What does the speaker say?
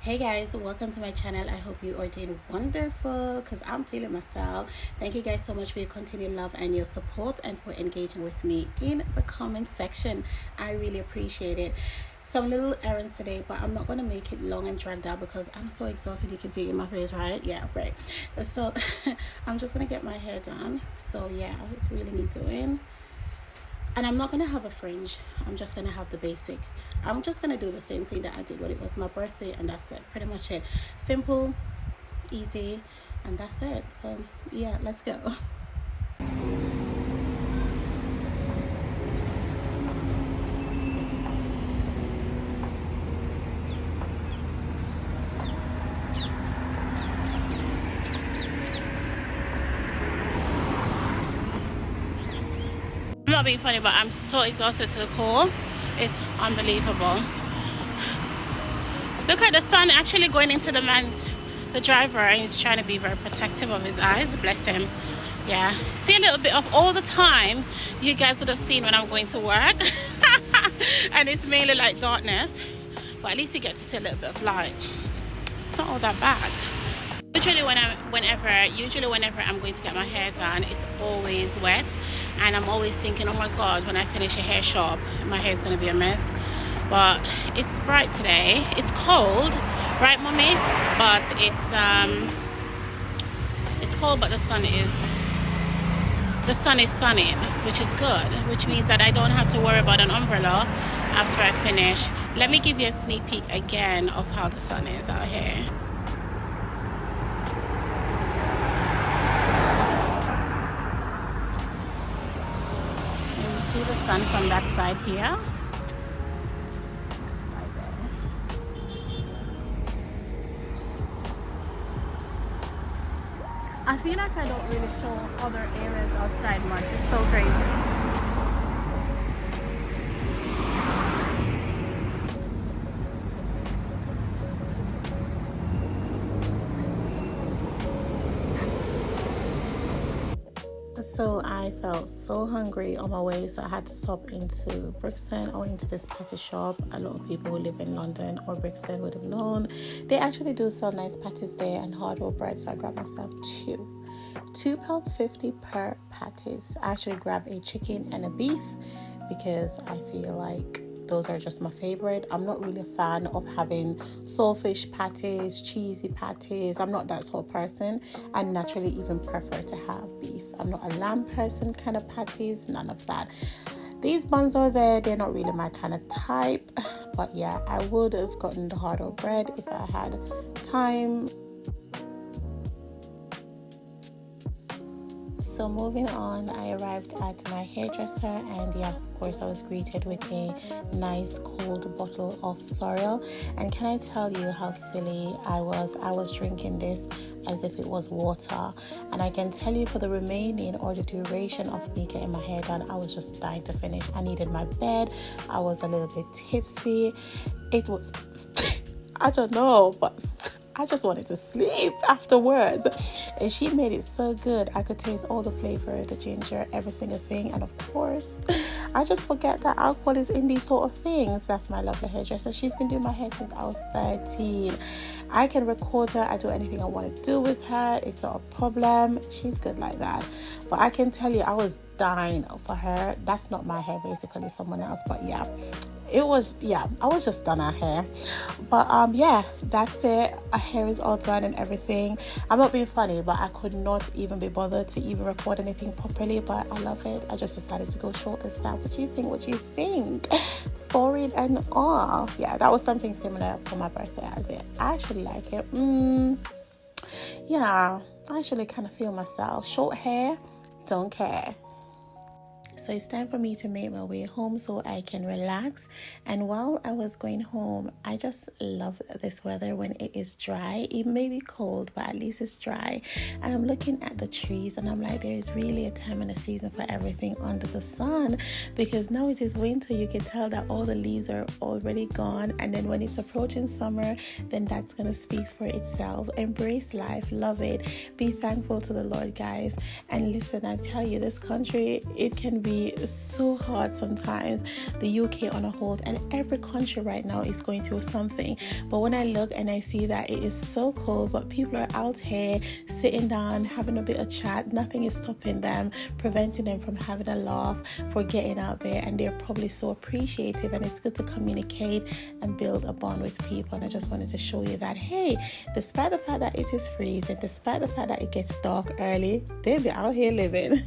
Hey guys, welcome to my channel. I hope you are doing wonderful because I'm feeling myself. Thank you guys so much for your continued love and your support and for engaging with me in the comment section. I really appreciate it. Some little errands today, but I'm not going to make it long and dragged out because I'm so exhausted. You can see it in my face, right? Yeah, right. So I'm just going to get my hair done. So yeah, it's really need doing. And I'm not going to have a fringe. I'm just going to have the basic. I'm just going to do the same thing that I did when it was my birthday, and that's it. Pretty much it. Simple, easy, and that's it. So yeah, let's go. I'm not being funny, but I'm so exhausted to the core. It's unbelievable. Look at the sun actually going into the driver, and he's trying to be very protective of his eyes. Bless him. Yeah. See a little bit of all the time you guys would have seen when I'm going to work. And it's mainly like darkness, but at least you get to see a little bit of light. It's not all that bad. Whenever I'm going to get my hair done, it's always wet, and I'm always thinking, oh my god, when I finish a hair shop my hair is going to be a mess. But it's bright today. It's cold, right mommy? But it's cold, but the sun is sunning, which is good, which means that I don't have to worry about an umbrella after I finish. Let me give you a sneak peek again of how the sun is out here. See the sun from that side here. That side there. I feel like I don't really show other areas outside much. It's so crazy. So I felt so hungry on my way, so I had to stop into Brixton or into this patty shop. A lot of people who live in London or Brixton would have known. They actually do sell nice patties there and hard-rolled bread, so I grabbed myself £2.50 per patties. I actually grabbed a chicken and a beef because I feel like those are just my favorite. I'm not really a fan of having saltfish patties, cheesy patties. I'm not that sort of person. I naturally even prefer to have beef. I'm not a lamb person kind of patties, none of that. These buns are there, they're not really my kind of type. But yeah, I would have gotten the hard-rolled bread if I had time. So moving on, I arrived at my hairdresser, and yeah, of course I was greeted with a nice cold bottle of Sorrel. And can I tell you how silly I was drinking this as if it was water. And I can tell you, for the remaining or the duration of me getting my hair done, I was just dying to finish. I needed my bed. I was a little bit tipsy. It was I don't know, but I just wanted to sleep afterwards. And she made it so good. I could taste all the flavor, the ginger, every single thing. And of course, I just forget that alcohol is in these sort of things. That's my lovely hairdresser. She's been doing my hair since I was 13. I can record her. I do anything I want to do with her. It's not a problem. She's good like that. But I can tell you, I was dying for her. That's not my hair, basically someone else. But yeah, I was just done her hair. But yeah, that's it. Her hair is all done and everything. I'm not being funny, but I could not even be bothered to even record anything properly. But I love it. I just decided to go short this time. What do you think? Forehead and all. Yeah, that was something similar for my birthday as it. I actually like it. Yeah, I actually kind of feel myself. Short hair, don't care. So it's time for me to make my way home so I can relax. And while I was going home, I just love this weather when it is dry. It may be cold, but at least it's dry. And I'm looking at the trees and I'm like, there is really a time and a season for everything under the sun. Because now it is winter, you can tell that all the leaves are already gone. And then when it's approaching summer, then that's going to speak for itself. Embrace life, love it. Be thankful to the Lord, guys. And listen, I tell you, this country, it can be be so hard sometimes. The UK on a whole, and every country right now is going through something. But when I look and I see that it is so cold, but people are out here sitting down, having a bit of chat, nothing is stopping them, preventing them from having a laugh, for getting out there, and they're probably so appreciative. And it's good to communicate and build a bond with people. And I just wanted to show you that, hey, despite the fact that it is freezing, despite the fact that it gets dark early, they'll be out here living.